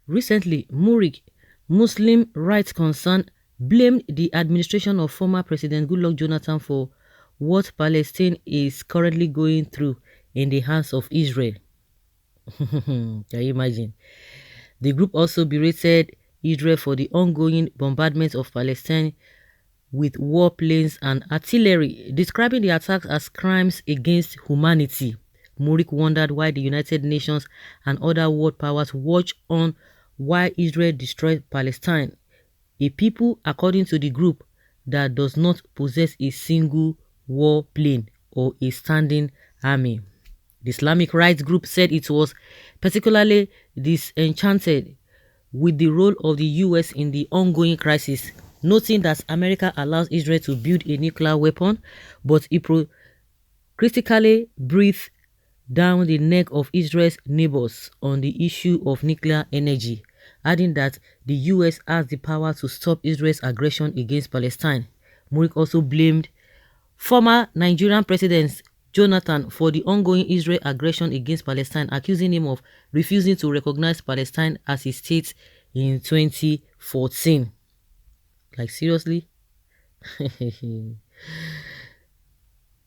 Recently, Murik, Muslim rights concern, blamed the administration of former President Goodluck Jonathan for what Palestine is currently going through in the hands of Israel. Can you imagine? The group also berated Israel for the ongoing bombardment of Palestine with warplanes and artillery, describing the attacks as crimes against humanity. Murik wondered why the United Nations and other world powers watch on while Israel destroys Palestine, a people, according to the group, that does not possess a single warplane or a standing army. The Islamic rights group said it was particularly disenchanted with the role of the US in the ongoing crisis, noting that America allows Israel to build a nuclear weapon, but critically breathed down the neck of Israel's neighbors on the issue of nuclear energy, adding that the US has the power to stop Israel's aggression against Palestine. Murik also blamed former Nigerian President Jonathan for the ongoing Israel aggression against Palestine, accusing him of refusing to recognize Palestine as a state in 2014. Like, seriously?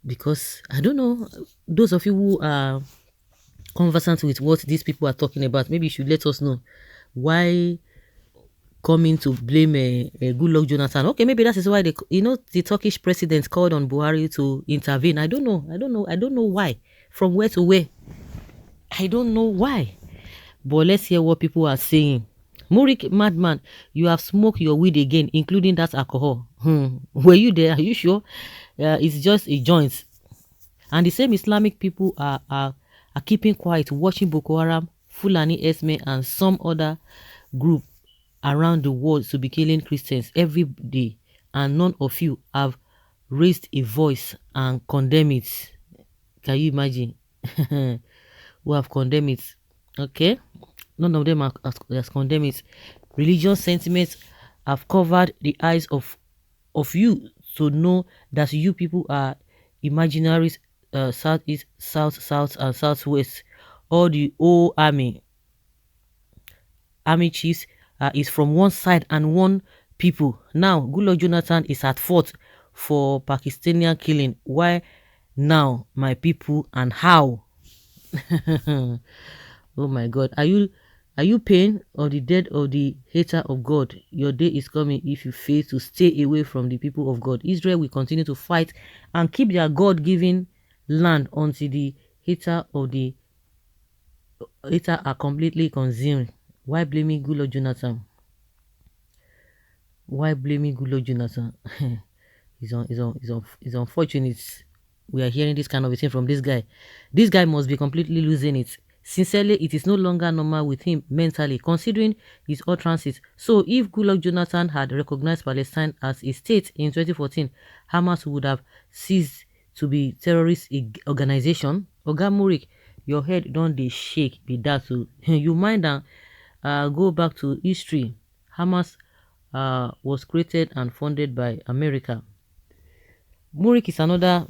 Because, I don't know, those of you who are conversant with what these people are talking about, maybe you should let us know why coming to blame a Goodluck Jonathan. Okay, maybe that is why the Turkish president called on Buhari to intervene. I don't know why. From where to where? I don't know why. But let's hear what people are saying. Murik, madman, you have smoked your weed again, including that alcohol. Were you there? Are you sure? It's just a joint. And the same Islamic people are keeping quiet, watching Boko Haram, Fulani Esme, and some other group around the world to be killing Christians every day, and none of you have raised a voice and condemned it. Can you imagine? Who have condemned it? Okay, none of them has condemned it. Religious sentiments have covered the eyes of you to know that you people are imaginary southeast, south, and southwest. All the old army chiefs is from one side and one people. Now, Goodluck Jonathan is at fault for Pakistani killing. Why now, my people, and how? Oh my God. Are you paying of the death of the hater of God? Your day is coming if you fail to stay away from the people of God. Israel will continue to fight and keep their God-given land until the hater are completely consumed. Why blaming Goodluck Jonathan? Why blaming Goodluck Jonathan? It's unfortunate we are hearing this kind of a thing from this guy. This guy must be completely losing it. Sincerely, it is no longer normal with him mentally, considering his utterances. So, if Goodluck Jonathan had recognized Palestine as a state in 2014, Hamas would have ceased to be terrorist organization. Oga Murik, your head don't dey shake be that too. You mind and go back to history. Hamas was created and funded by America. Murik is another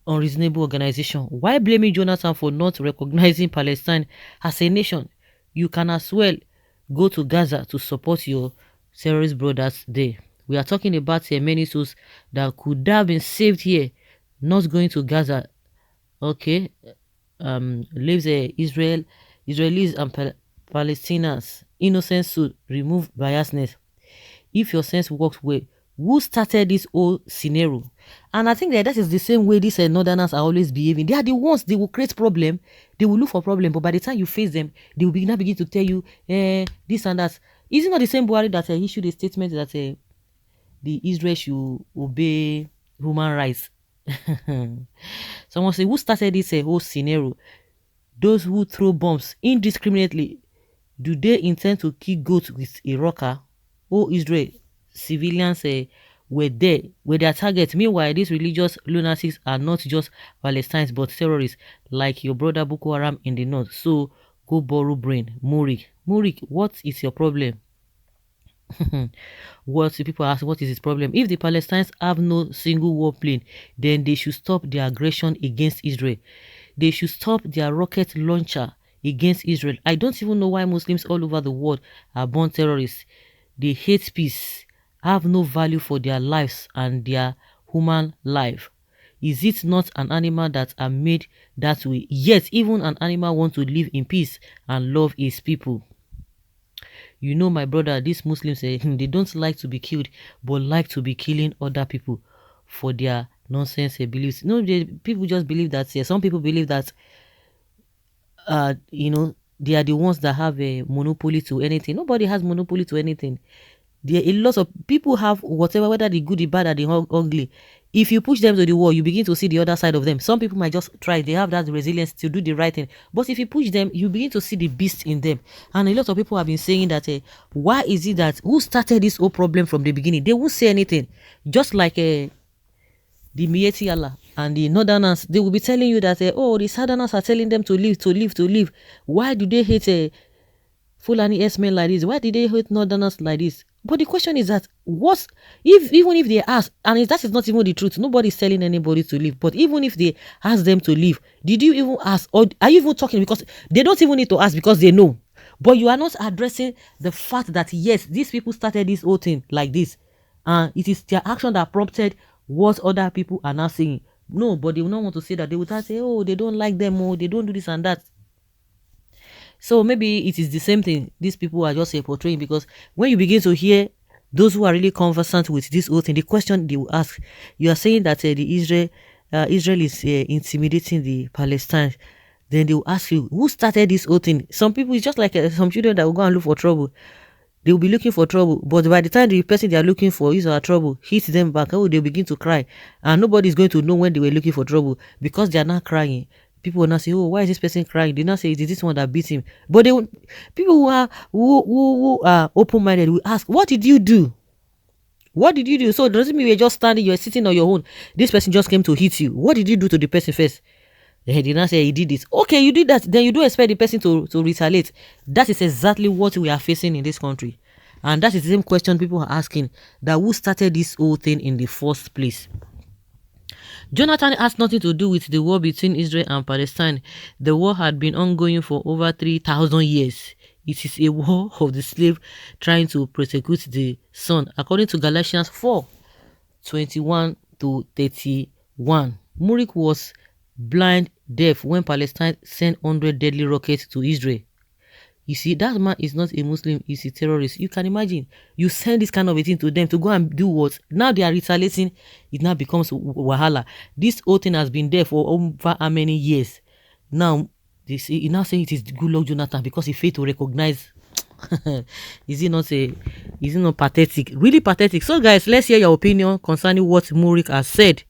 unreasonable organization. Why blaming Jonathan for not recognizing Palestine as a nation? You can as well go to Gaza to support your terrorist brothers there. We are talking about many souls that could have been saved here, not going to Gaza. Okay, leaves Israelis and Palestinians innocent souls. Remove biasness. If your sense works well, who started this whole scenario? And I think that is the same way these northerners are always behaving. They are the ones, they will create problem, they will look for problem, but by the time you face them, they will begin to tell you this and that. Is it not the same Buhari that issued a statement that the Israel should obey human rights? Someone say, who started this whole scenario? Those who throw bombs indiscriminately, do they intend to kill goats with a rocker? Oh, Israel, civilians were their target. Meanwhile, these religious lunatics are not just Palestinians but terrorists like your brother Boko Haram in the north. So go borrow brain. Murik, what is your problem? What the people ask, what is his problem? If the Palestinians have no single warplane, then they should stop their aggression against Israel. They should stop their rocket launcher against Israel. I don't even know why Muslims all over the world are born terrorists. They hate peace, have no value for their lives and their human life. Is it not an animal that are made that way? Yet even an animal wants to live in peace and love his people. You know, my brother, these Muslims, they don't like to be killed, but like to be killing other people for their nonsense beliefs. No, people just believe that. Some people believe that, they are the ones that have a monopoly to anything. Nobody has monopoly to anything. There are a lot of people have whatever, whether the good, the bad, or the ugly. If you push them to the wall, you begin to see the other side of them. Some people might just try. They have that resilience to do the right thing. But if you push them, you begin to see the beast in them. And a lot of people have been saying that, why is it that who started this whole problem from the beginning? They won't say anything. Just like the Mieti Allah and the Northerners, they will be telling you that, the Southerners are telling them to leave, to leave, to leave. Why do they hate Fulani S-men like this? Why did they hate Northerners like this? But the question is that, even if they ask, and that is not even the truth, nobody is telling anybody to leave, but even if they ask them to leave, did you even ask, or are you even talking? Because they don't even need to ask, because they know. But you are not addressing the fact that, yes, these people started this whole thing like this, and it is their action that prompted what other people are now saying. No, but they will not want to say that. They will say, oh, they don't like them, or they don't do this and that. So maybe it is the same thing these people are just portraying, because when you begin to hear those who are really conversant with this whole thing, the question they will ask, you are saying that Israel is intimidating the Palestinians. Then they will ask you, who started this whole thing? Some people, it's just like some children that will go and look for trouble. They will be looking for trouble, but by the time the person they are looking for is our trouble hits them back, they'll begin to cry, and nobody is going to know when they were looking for trouble, because they are not crying. People will not say, oh, why is this person crying? They not say, it is this one that beat him. But people who are open-minded will ask, what did you do? What did you do? So it doesn't mean you're just standing, you're sitting on your own. This person just came to hit you. What did you do to the person first? They did not say he did this. Okay, you did that. Then you don't expect the person to retaliate. That is exactly what we are facing in this country. And that is the same question people are asking, that who started this whole thing in the first place? Jonathan has nothing to do with the war between Israel and Palestine. The war had been ongoing for over 3,000 years. It is a war of the slave trying to persecute the son, according to Galatians 4:21-31. Murik was blind deaf when Palestine sent 100 deadly rockets to Israel. You see, that man is not a Muslim, he's a terrorist. You can imagine, you send this kind of a thing to them to go and do what? Now they are retaliating, it now becomes wahala. This whole thing has been there for over how many years? Now, he now saying it is Goodluck Jonathan because he failed to recognize. Is it not pathetic? Really pathetic. So guys, let's hear your opinion concerning what Murik has said.